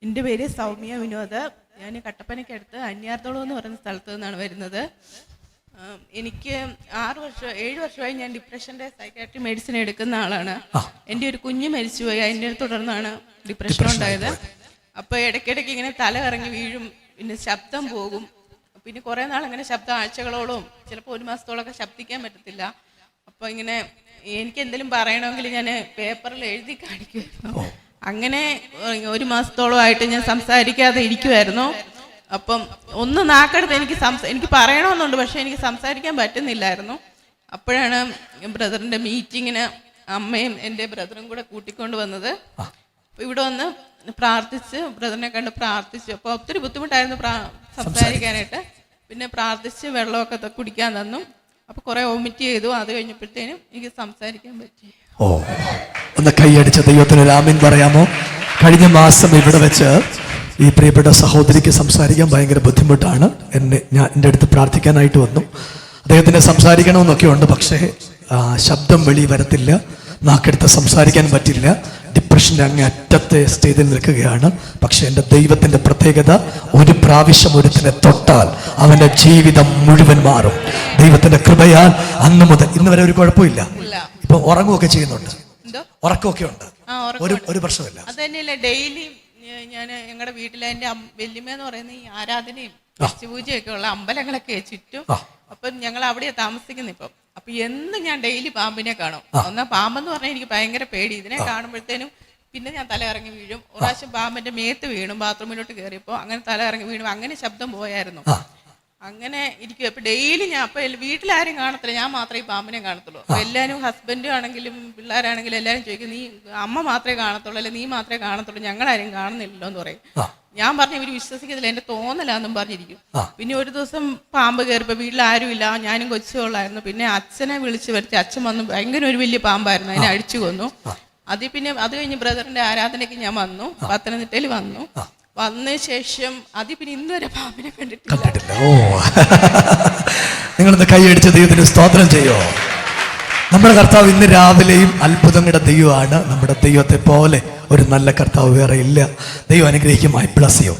എൻ്റെ പേര് സൗമ്യ വിനോദ്. ഞാൻ കട്ടപ്പനയ്ക്കടുത്ത് അന്യാർത്തോളം എന്ന് പറയുന്ന സ്ഥലത്ത് നിന്നാണ് വരുന്നത്. എനിക്ക് 7 വർഷമായി ഞാൻ ഡിപ്രഷൻ്റെ സൈക്കാട്രി മെഡിസിൻ എടുക്കുന്ന ആളാണ്. എൻ്റെ ഒരു കുഞ്ഞ് മരിച്ചുപോയി, അതിൻ്റെ തുടർന്നാണ് ഡിപ്രഷൻ ഉണ്ടായത്. അപ്പോൾ ഇടയ്ക്കിടയ്ക്ക് ഇങ്ങനെ തല ഇറങ്ങി വീഴും, പിന്നെ ശബ്ദം പോകും. പിന്നെ കുറേ നാൾ അങ്ങനെ ശബ്ദം ആഴ്ചകളോളം, ചിലപ്പോൾ 1 മാസത്തോളമൊക്കെ ശബ്ദിക്കാൻ പറ്റത്തില്ല. അപ്പോൾ ഇങ്ങനെ എനിക്ക് എന്തെങ്കിലും പറയണമെങ്കിൽ ഞാൻ പേപ്പറിൽ എഴുതി കാണിക്കുമായിരുന്നു. അങ്ങനെ 1 മാസത്തോളമായിട്ട് ഞാൻ സംസാരിക്കാതെ ഇരിക്കുമായിരുന്നു. അപ്പം ഒന്ന് നാക്കെടുത്ത് എനിക്ക് പറയണമെന്നുണ്ട്, പക്ഷെ എനിക്ക് സംസാരിക്കാൻ പറ്റുന്നില്ലായിരുന്നു. അപ്പോഴാണ് ബ്രദറിൻ്റെ മീറ്റിങ്ങിന് അമ്മയും എൻ്റെ ബ്രദറും കൂടെ കൂട്ടിക്കൊണ്ട് വന്നത്. അപ്പോൾ ഇവിടെ വന്ന് പ്രാർത്ഥിച്ച്, ബ്രദറിനെ കണ്ട് പ്രാർത്ഥിച്ചു. അപ്പോൾ ഒത്തിരി ബുദ്ധിമുട്ടായിരുന്നു സംസാരിക്കാനായിട്ട്. പിന്നെ പ്രാർത്ഥിച്ച് വെള്ളമൊക്കെ കുടിക്കാൻ തന്നു. അപ്പോൾ കുറേ വൊമിറ്റ് ചെയ്തു. അത് കഴിഞ്ഞപ്പോഴത്തേനും എനിക്ക് സംസാരിക്കാൻ പറ്റി. ഒന്ന് കൈയടിച്ച ദൈവത്തിന് ആമേൻ പറയാമോ? കഴിഞ്ഞ മാസം ഇവിടെ വെച്ച് ഈ പ്രിയപ്പെട്ട സഹോദരിക്ക് സംസാരിക്കാൻ ഭയങ്കര ബുദ്ധിമുട്ടാണ്. എൻ്റെ അടുത്ത് പ്രാർത്ഥിക്കാനായിട്ട് വന്നു. അദ്ദേഹത്തിന് സംസാരിക്കണമെന്നൊക്കെ ഉണ്ട്, പക്ഷേ ശബ്ദം വെളി വരത്തില്ല, നാക്കെടുത്ത് സംസാരിക്കാൻ പറ്റില്ല. ഡിപ്രഷൻ്റെ അങ്ങേ അറ്റത്തെ സ്റ്റേജിൽ നിൽക്കുകയാണ്. പക്ഷെ എൻ്റെ ദൈവത്തിൻ്റെ പ്രത്യേകത, ഒരു പ്രാവശ്യം ഒരുത്തിനെ തൊട്ടാൽ അവൻ്റെ ജീവിതം മുഴുവൻ മാറും. ദൈവത്തിൻ്റെ കൃപയാൽ അന്ന് മുതൽ ഇന്ന് വരെ ഒരു കുഴപ്പമില്ല. ഇപ്പൊ ഉറങ്ങുകയൊക്കെ ചെയ്യുന്നുണ്ട്, ഉറക്കമൊക്കെ ഉണ്ട്, ഒരു പ്രശ്നമില്ല. അത് തന്നെയല്ല, ഡെയിലി ഞാൻ ഞങ്ങളുടെ വീട്ടിലെ എൻ്റെ വല്യമ്മ എന്ന് പറയുന്ന ഈ ആരാധനയും പൂജയൊക്കെ ഉള്ള അമ്പലങ്ങളൊക്കെ ചുറ്റും. അപ്പം ഞങ്ങൾ അവിടെയാണ് താമസിക്കുന്നത് ഇപ്പം. അപ്പൊ എന്ന് ഞാൻ ഡെയിലി പാമ്പിനെ കാണും. ഒന്നാ പാമ്പെന്ന് പറഞ്ഞാൽ എനിക്ക് ഭയങ്കര പേടി. ഇതിനെ കാണുമ്പോഴത്തേനും പിന്നെ ഞാൻ തല ഇറങ്ങി വീഴും. ഒരു പ്രാവശ്യം പാമ്പിന്റെ മേത്ത് വീണു, ബാത്റൂമിലോട്ട് കയറിയപ്പോൾ അങ്ങനെ തല ഇറങ്ങി വീണു. അങ്ങനെ ശബ്ദം പോയായിരുന്നു. അങ്ങനെ ഇരിക്കും. അപ്പൊ ഡെയിലി ഞാൻ അപ്പൊ വീട്ടിലാരും കാണത്തില്ല, ഞാൻ മാത്രമേ ഈ പാമ്പിനെ കാണത്തുള്ളൂ. അപ്പൊ എല്ലാവരും, ഹസ്ബൻഡും ആണെങ്കിലും പിള്ളേരാണെങ്കിലും എല്ലാവരും ചോദിക്കും, നീ അമ്മ മാത്രമേ കാണത്തുള്ളൂ, അല്ലെ നീ മാത്രമേ കാണത്തുള്ളൂ, ഞങ്ങളാരും കാണുന്നില്ലല്ലോ എന്ന് പറയും. ഞാൻ പറഞ്ഞു ഇവര് വിശ്വസിക്കത്തില്ല, എന്റെ തോന്നലാന്നും പറഞ്ഞിരിക്കും. പിന്നെ ഒരു ദിവസം പാമ്പ് കയറിപ്പോ വീട്ടിൽ ഇല്ല, ഞാനും കൊച്ചുകൊള്ളായിരുന്നു. പിന്നെ അച്ഛനെ വിളിച്ചു വരുത്തി. അച്ഛൻ വന്നു, ഭയങ്കര ഒരു വലിയ പാമ്പായിരുന്നു, അതിനെ അടിച്ചു കൊന്നു. അത് കഴിഞ്ഞ് ബ്രദറിന്റെ ആരാധനയ്ക്ക് ഞാൻ വന്നു, പത്തനംതിട്ടയിൽ വന്നു. വന്ന ശേഷം പിന്നെ ഇന്നുവരെ പാമ്പിനെ കണ്ടിട്ടില്ല. നിങ്ങളൊന്ന് കൈയടിച്ച ദൈവത്തിന് സ്തോത്രം ചെയ്യോ? നമ്മുടെ കർത്താവ് ഇന്ന് രാവിലെയും അത്ഭുതങ്ങളുടെ ദൈവമാണ്. നമ്മുടെ ദൈവത്തെ പോലെ ഒരു നല്ല കർത്താവ് വേറെ ഇല്ല. ദൈവം അനുഗ്രഹിക്കുമായി. Bless you.